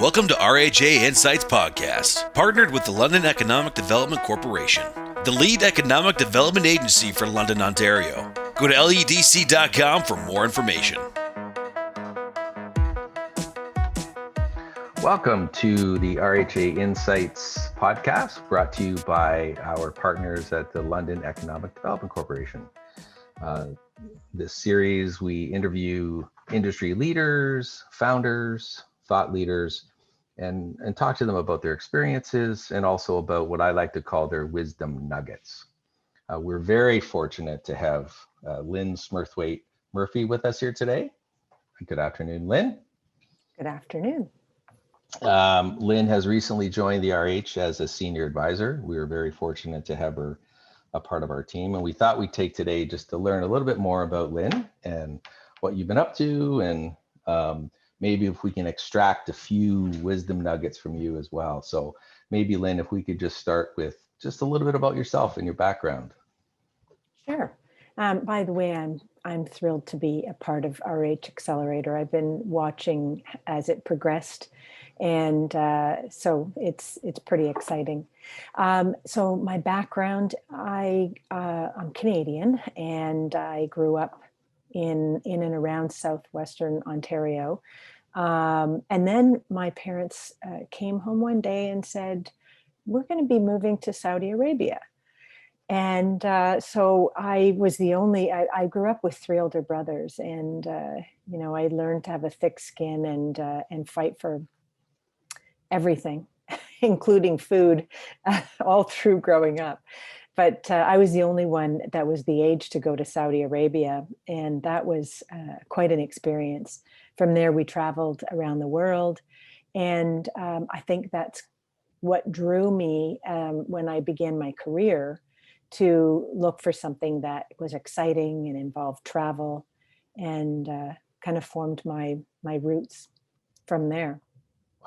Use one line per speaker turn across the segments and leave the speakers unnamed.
Welcome to RHA Insights Podcast, partnered with the London Economic Development Corporation, the lead economic development agency for London, Ontario. Go to ledc.com for more information.
Welcome to the RHA Insights Podcast, brought to you by our partners at the London Economic Development Corporation. This series, we interview industry leaders, founders, thought leaders, and talk to them about their experiences and also about what I like to call their wisdom nuggets. We're very fortunate to have Lynn Smurthwaite-Murphy with us here today. Good afternoon, Lynn.
Good afternoon.
Lynn has recently joined the RH as a senior advisor. We were very fortunate to have her a part of our team, and we thought we'd take today just to learn a little bit more about Lynn and what you've been up to, and maybe if we can extract a few wisdom nuggets from you as well. So maybe, Lynn, if we could just start with just a little bit about yourself and your background.
Sure. By the way, I'm thrilled to be a part of RH Accelerator. I've been watching as it progressed, and so it's pretty exciting. So my background, I'm Canadian, and I grew up in and around southwestern Ontario. And then my parents came home one day and said, "We're going to be moving to Saudi Arabia." And so I was I grew up with three older brothers, and I learned to have a thick skin and fight for everything, including food, all through growing up. But I was the only one that was the age to go to Saudi Arabia, and that was quite an experience. From there, we traveled around the world, and I think that's what drew me when I began my career to look for something that was exciting and involved travel, and kind of formed my roots from there.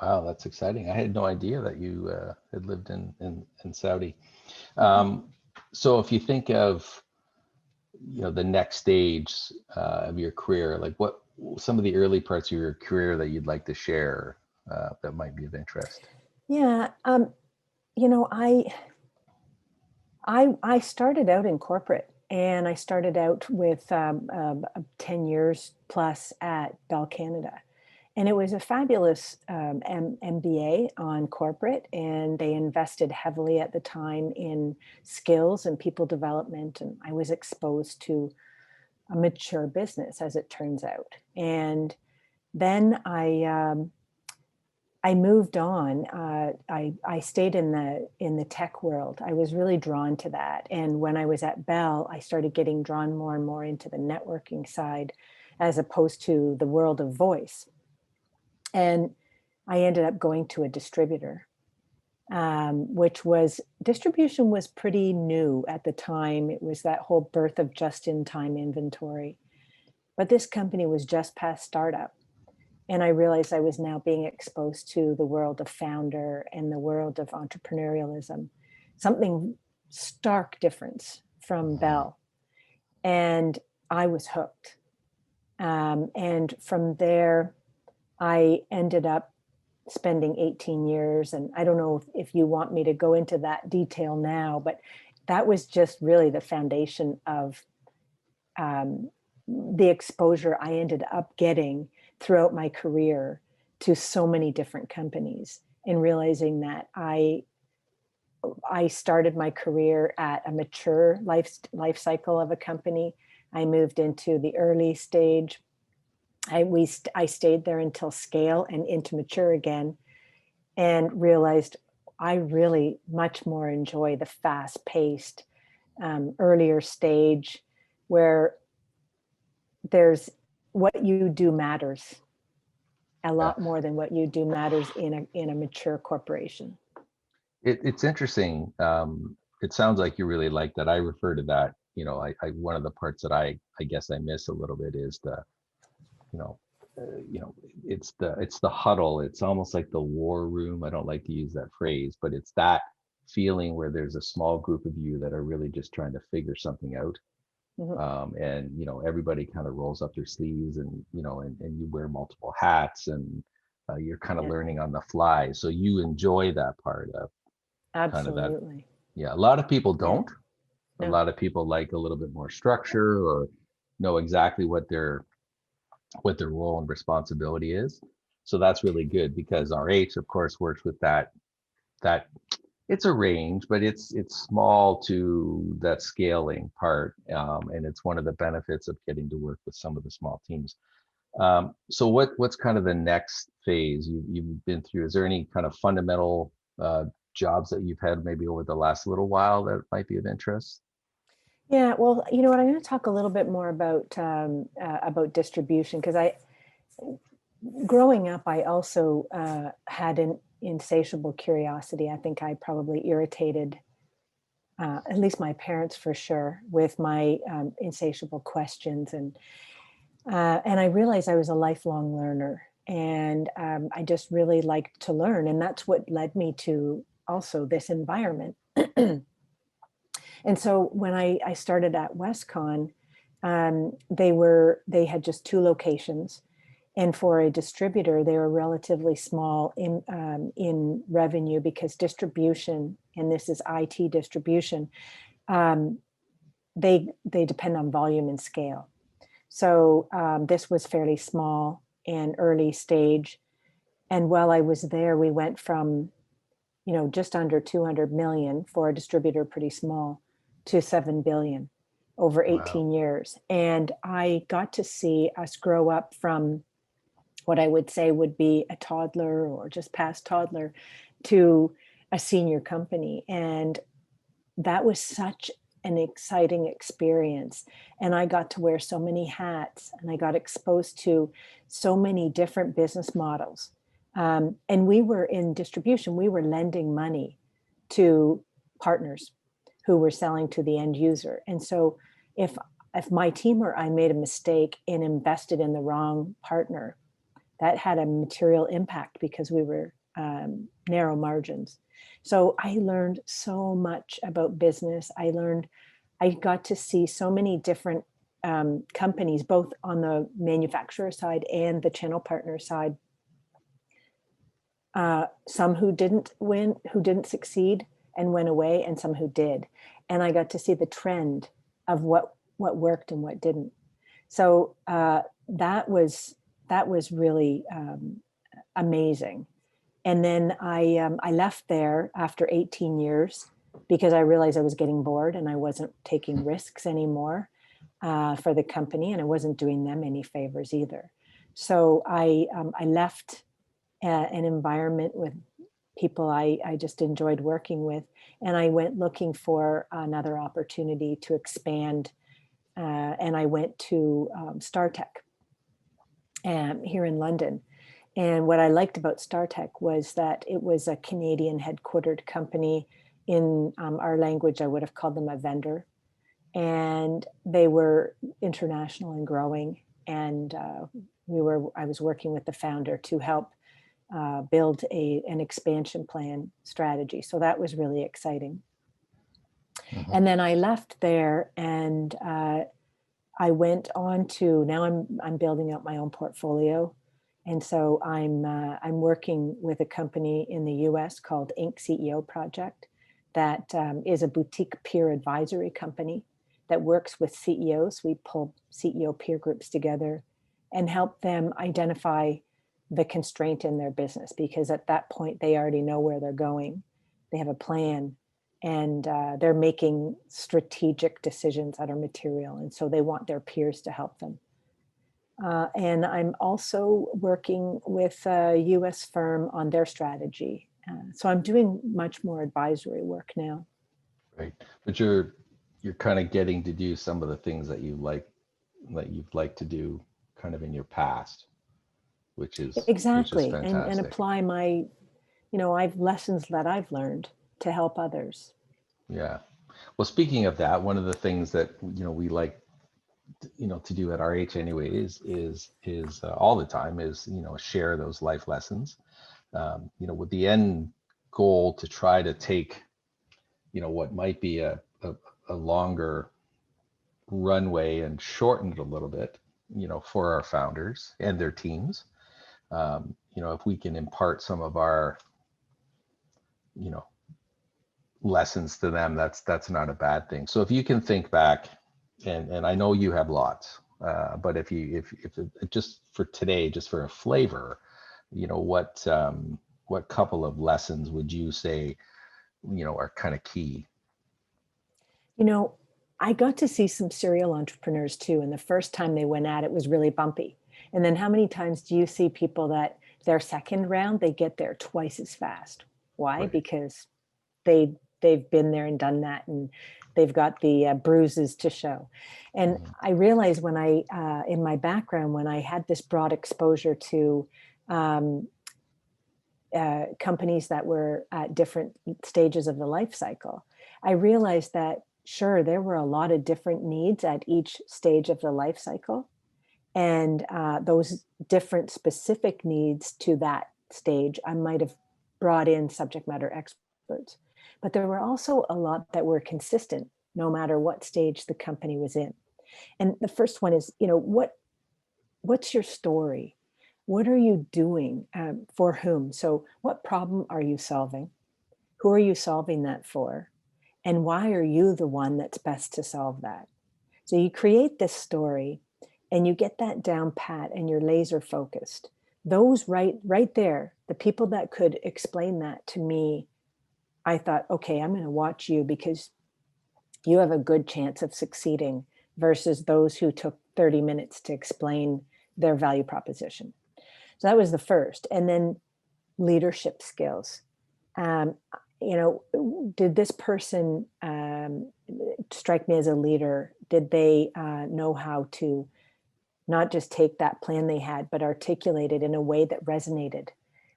Wow, that's exciting. I had no idea that you had lived in Saudi. So if you think of, the next stage of your career, like what some of the early parts of your career that you'd like to share that might be of interest?
Yeah, I started out in corporate, and I started out with 10 years plus at Bell Canada. And it was a fabulous MBA on corporate, and they invested heavily at the time in skills and people development. And I was exposed to a mature business, as it turns out. And then I moved on. I stayed in the tech world. I was really drawn to that. And when I was at Bell, I started getting drawn more and more into the networking side, as opposed to the world of voice. And I ended up going to a distributor, distribution was pretty new at the time. It was that whole birth of just-in-time inventory. But this company was just past startup. And I realized I was now being exposed to the world of founder and the world of entrepreneurialism, something stark difference from Bell. And I was hooked. And from there, I ended up spending 18 years. And I don't know if you want me to go into that detail now, but that was just really the foundation of the exposure I ended up getting throughout my career to so many different companies, and realizing that I started my career at a mature life cycle of a company. I moved into the early stage. I stayed there until scale and into mature again, and realized I really much more enjoy the fast-paced earlier stage, where there's what you do matters a lot more than what you do matters in a mature corporation.
It's interesting. It sounds like you really like that. I refer to that, one of the parts that I guess I miss a little bit is it's the huddle. It's almost like the war room. I don't like to use that phrase, but it's that feeling where there's a small group of you that are really just trying to figure something out. And everybody kind of rolls up their sleeves, and and you wear multiple hats, and you're kind of
Yeah,
learning on the fly. So you enjoy that part of kind of that.
absolutely.
Yeah, a lot of people
Yeah,
don't. A
no.
lot of people like a little bit more structure or know exactly what their role and responsibility is. So that's really good because RH, of course, works with that it's a range, but it's small to that scaling part, and it's one of the benefits of getting to work with some of the small teams. So what's kind of the next phase you've been through? Is there any kind of fundamental jobs that you've had maybe over the last little while that might be of interest?
Yeah, well, you know what, I'm going to talk a little bit more about distribution because growing up, I also had an insatiable curiosity. I think I probably irritated at least my parents for sure with my insatiable questions, and I realized I was a lifelong learner, and I just really liked to learn, and that's what led me to also this environment. And so when I started at Westcon, they had just two locations, and for a distributor, they were relatively small in revenue because distribution, and this is IT distribution, um, they depend on volume and scale. So this was fairly small and early stage. And while I was there, we went from just under 200 million for a distributor, pretty small, to 7 billion over
Wow.
18 years. And I got to see us grow up from what I would say would be a toddler or just past toddler to a senior company. And that was such an exciting experience. And I got to wear so many hats and I got exposed to so many different business models. And we were in distribution, we were lending money to partners who were selling to the end user. And so if if my team or I made a mistake and invested in the wrong partner, that had a material impact because we were narrow margins. So I learned so much about business. I got to see so many different companies, both on the manufacturer side and the channel partner side. Some who didn't win, who didn't succeed and went away, and some who did. And I got to see the trend of what worked and what didn't. So that was really amazing. And then I left there after 18 years because I realized I was getting bored and I wasn't taking risks anymore for the company, and I wasn't doing them any favors either. So I left an environment with people I just enjoyed working with, and I went looking for another opportunity to expand. And I went to StarTech here in London. And what I liked about StarTech was that it was a Canadian headquartered company. In our language, I would have called them a vendor. And they were international and growing. And I was working with the founder to help build an expansion plan strategy. So that was really exciting.
Mhm.
And then I left there and I went on to, now I'm building out my own portfolio. And so I'm working with a company in the US called Inc. CEO Project that is a boutique peer advisory company that works with CEOs. We pull CEO peer groups together and help them identify the constraint in their business, because at that point they already know where they're going. They have a plan, and they're making strategic decisions that are material. And so they want their peers to help them. And I'm also working with a US firm on their strategy. So I'm doing much more advisory work now.
Right. But you're kind of getting to do some of the things that you've liked to do kind of in your past, which is
Exactly. And
fantastic.
apply my, I've lessons that I've learned to help others.
Yeah. Well, speaking of that, one of the things that we like to do at RH anyway is all the time is share those life lessons. With the end goal to try to take what might be a longer runway and shorten it a little bit, for our founders and their teams. if we can impart some of our, lessons to them, that's not a bad thing. So if you can think back, and I know you have lots, but if just for today, just for a flavor, what couple of lessons would you say, are kind of key?
I got to see some serial entrepreneurs too, and the first time they went at it was really bumpy. And then how many times do you see people that their second round, they get there twice as fast? Why?
Right.
Because they've been there and done that, and they've got the bruises to show. And I realized when in my background, when I had this broad exposure to companies that were at different stages of the life cycle, I realized that sure, there were a lot of different needs at each stage of the life cycle. And those different specific needs to that stage, I might have brought in subject matter experts. But there were also a lot that were consistent, no matter what stage the company was in. And the first one is, what's your story? What are you doing? For whom? So what problem are you solving? Who are you solving that for? And why are you the one that's best to solve that? So you create this story and you get that down pat and you're laser focused. Those right there, the people that could explain that to me, I thought, okay, I'm going to watch you because you have a good chance of succeeding versus those who took 30 minutes to explain their value proposition. So that was the first. And then leadership skills. Did this person strike me as a leader? Did they know how to not just take that plan they had, but articulate it in a way that resonated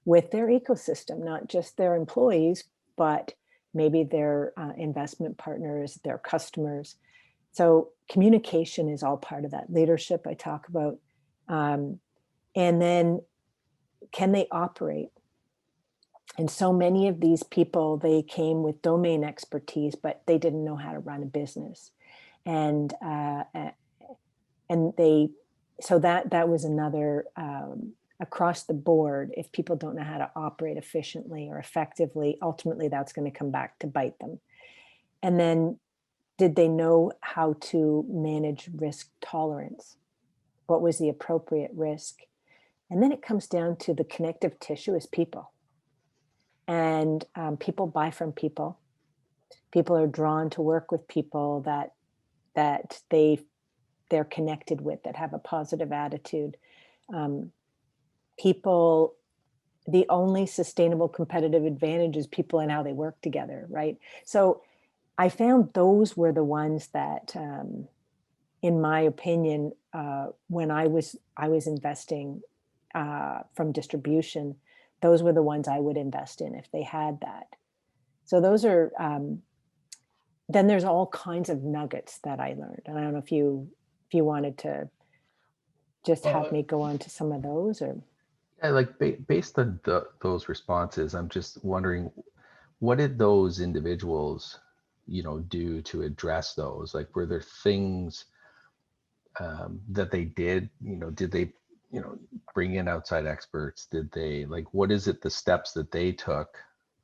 with their ecosystem, not just their employees, but maybe their investment partners, their customers. So communication is all part of that. Leadership I talk about. And then can they operate? And so many of these people, they came with domain expertise, but they didn't know how to run a business. And so that was another across the board. If people don't know how to operate efficiently or effectively, ultimately that's going to come back to bite them. And then did they know how to manage risk tolerance? What was the appropriate risk? And then it comes down to the connective tissue is people. And people buy from people. People are drawn to work with people that they're connected with, that have a positive attitude. People, the only sustainable competitive advantage is people and how they work together, right? So I found those were the ones that, in my opinion, when I was investing from distribution, those were the ones I would invest in if they had that. So those are, then there's all kinds of nuggets that I learned. And I don't know if you wanted to just have me go on to some of those, or.
Yeah, like based on those responses, I'm just wondering, what did those individuals, do to address those? Like, were there things that they did? Did they, bring in outside experts? Did they, like, what is it, the steps that they took?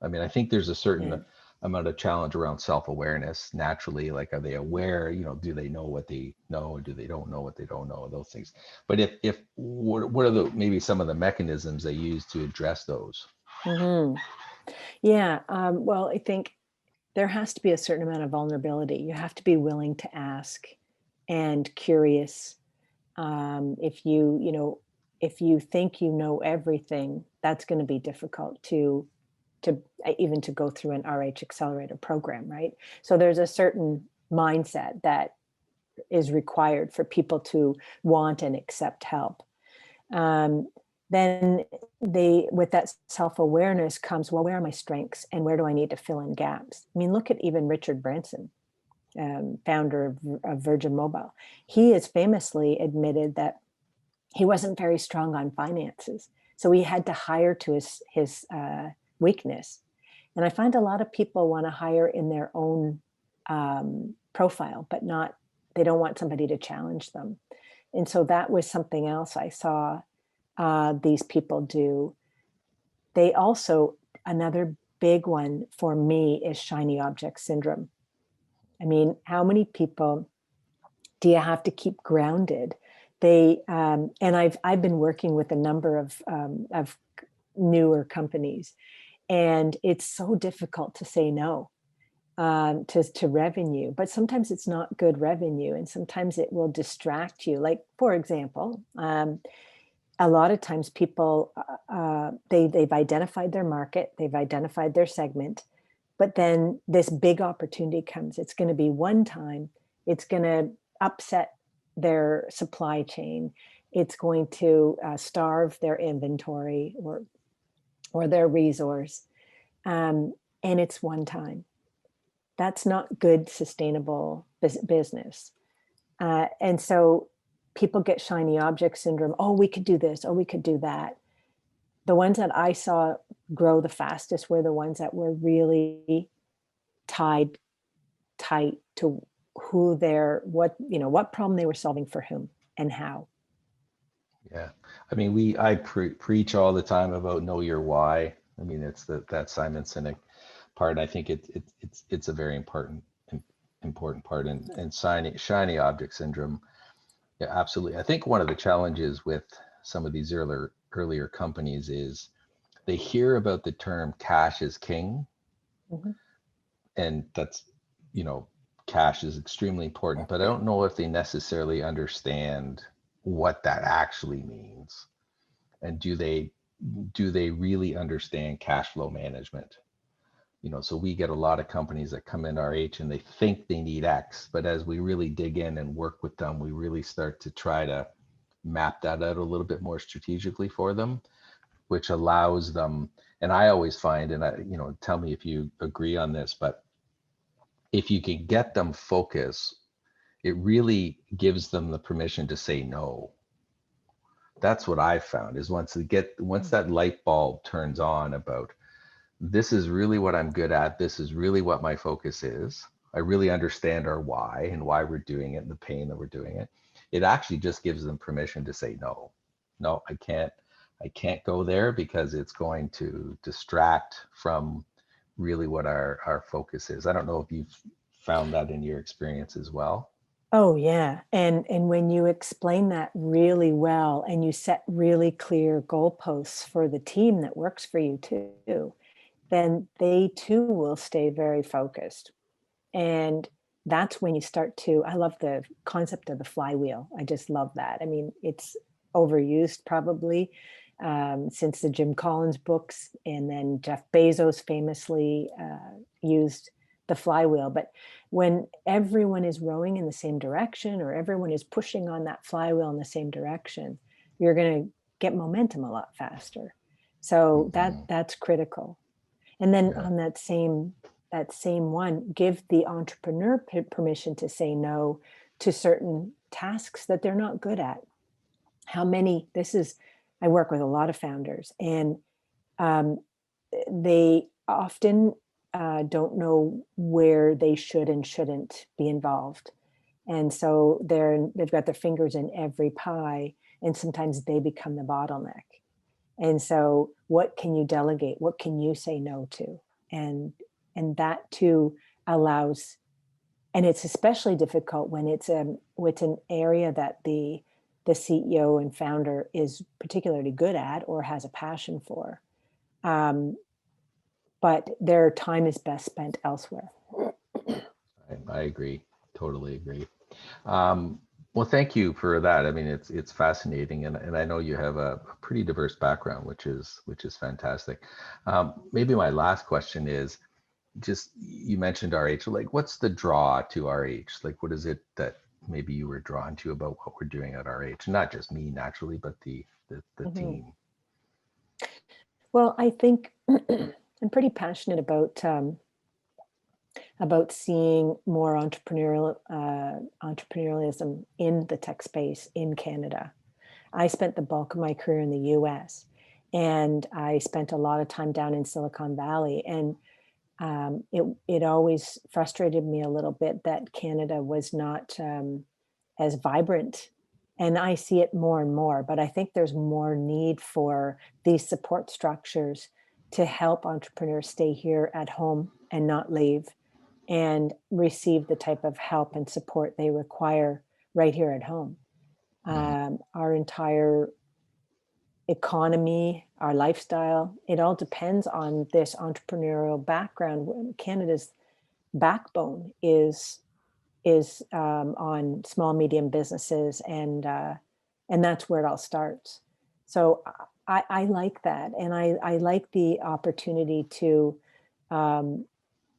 I mean, I think there's a certain amount of challenge around self-awareness naturally. Like, are they aware? Do they know what they know, or do they don't know what they don't know? Those things. But if what are maybe some of the mechanisms they use to address those?
Mm-hmm. Yeah. Well, I think there has to be a certain amount of vulnerability. You have to be willing to ask and curious. If you think you know everything, that's going to be difficult to even to go through an RH Accelerator program, right? So there's a certain mindset that is required for people to want and accept help. Then with that self-awareness comes, well, where are my strengths and where do I need to fill in gaps? I mean, look at even Richard Branson, founder of Virgin Mobile. He has famously admitted that he wasn't very strong on finances. So he had to hire to his weakness. And I find a lot of people want to hire in their own profile, but they don't want somebody to challenge them. And so that was something else I saw these people do. They also, another big one for me is shiny object syndrome. I mean, how many people do you have to keep grounded? And I've been working with a number of newer companies, and it's so difficult to say no to revenue, but sometimes it's not good revenue, and sometimes it will distract you. Like, for example, a lot of times people, they've identified their market, they've identified their segment, but then this big opportunity comes. It's going to be one time, it's going to upset their supply chain, it's going to starve their inventory or their resource, and it's one time. That's not good, sustainable business. And so people get shiny object syndrome. Oh, we could do this. Oh, we could do that. The ones that I saw grow the fastest were the ones that were really tied tight to what problem they were solving for whom and how.
Yeah, I mean, I preach all the time about know your why. I mean, it's that Simon Sinek part. I think it's a very important part, and shiny object syndrome. Yeah, absolutely. I think one of the challenges with some of these earlier companies is they hear about the term cash is king,
Mm-hmm.
and that's, cash is extremely important, but I don't know if they necessarily understand what that actually means. And do they really understand cash flow management? So we get a lot of companies that come in RH and they think they need X, but as we really dig in and work with them, we really start to try to map that out a little bit more strategically for them, which allows them. And I always find, and tell me if you agree on this, but if you can get them focus, it really gives them the permission to say no. That's what I've found is once that light bulb turns on about, this is really what I'm good at, this is really what my focus is, I really understand our why and why we're doing it and the pain that we're doing it, it actually just gives them permission to say no, I can't go there because it's going to distract from really what our focus is. I don't know if you've found that in your experience as well.
Oh yeah. And when you explain that really well and you set really clear goalposts for the team that works for you too, then they too will stay very focused. And that's when you start to, I love the concept of the flywheel. I just love that. I mean, it's overused probably since the Jim Collins books, and then Jeff Bezos famously used the flywheel. But when everyone is rowing in the same direction, or everyone is pushing on that flywheel in the same direction, you're going to get momentum a lot faster. So that's critical. And then on that same one, give the entrepreneur permission to say no to certain tasks that they're not good at. I work with a lot of founders, and they often don't know where they should and shouldn't be involved. And so they've got their fingers in every pie, and sometimes they become the bottleneck. And so what can you delegate? What can you say no to? And that too allows, and it's especially difficult when it's an area that the CEO and founder is particularly good at or has a passion for. But their time is best spent elsewhere.
I agree, totally agree. Well, thank you for that. I mean, it's fascinating, and I know you have a pretty diverse background, which is fantastic. Maybe my last question is, just, you mentioned RH, like what's the draw to RH? Like what is it that maybe you were drawn to about what we're doing at RH? Not just me naturally, but the team.
Well, I think I'm pretty passionate about seeing more entrepreneurialism in the tech space in Canada. I spent the bulk of my career in the US, and I spent a lot of time down in Silicon Valley, and it always frustrated me a little bit that Canada was not as vibrant And I see it more and more, but I think there's more need for these support structures to help entrepreneurs stay here at home and not leave and receive the type of help and support they require right here at home. Our entire economy, our lifestyle, it all depends on this entrepreneurial background. Canada's backbone is on small medium businesses, and that's where it all starts. So I like that, and I like the opportunity to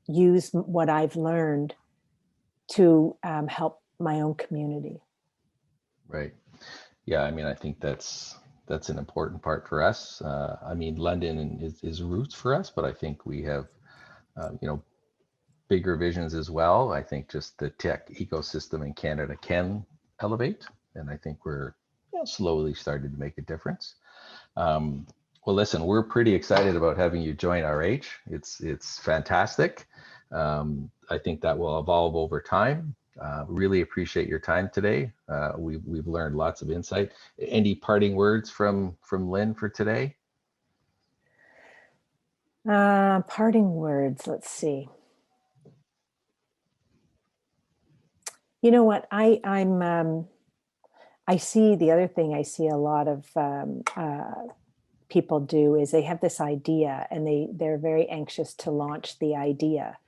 use what I've learned to help my own community.
Right. Yeah. I mean, I think that's an important part for us. I mean, London is roots for us, but I think we have, bigger visions as well. I think just the tech ecosystem in Canada can elevate, and I think we're slowly starting to make a difference. Well, listen, we're pretty excited about having you join RH. It's fantastic. I think that will evolve over time. Really appreciate your time today. We've learned lots of insight. Any parting words from Lynn for today?
Parting words. Let's see. You know what? I see the other thing I see a lot of people do is they have this idea and they're very anxious to launch the idea.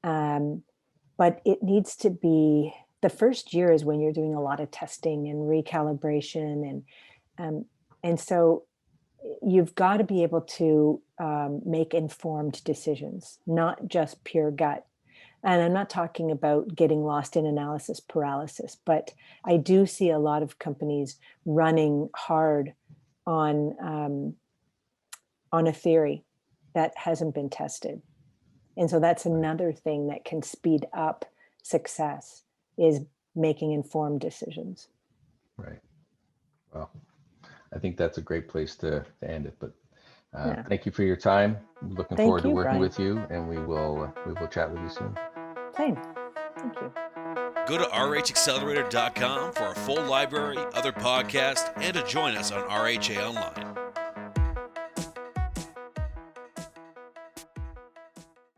But it needs to be, the first year is when you're doing a lot of testing and recalibration. And so you've got to be able to make informed decisions, not just pure gut. And I'm not talking about getting lost in analysis paralysis, but I do see a lot of companies running hard on a theory that hasn't been tested. And so that's another thing that can speed up success, is making informed decisions.
Right. Well, I think that's a great place to end it. But thank you for your time. Looking forward to working
Brian.
with you, and we will chat with you soon.
Same. Thank you.
Go to rhaccelerator.com for a full library, other podcasts, and to join us on RHA Online.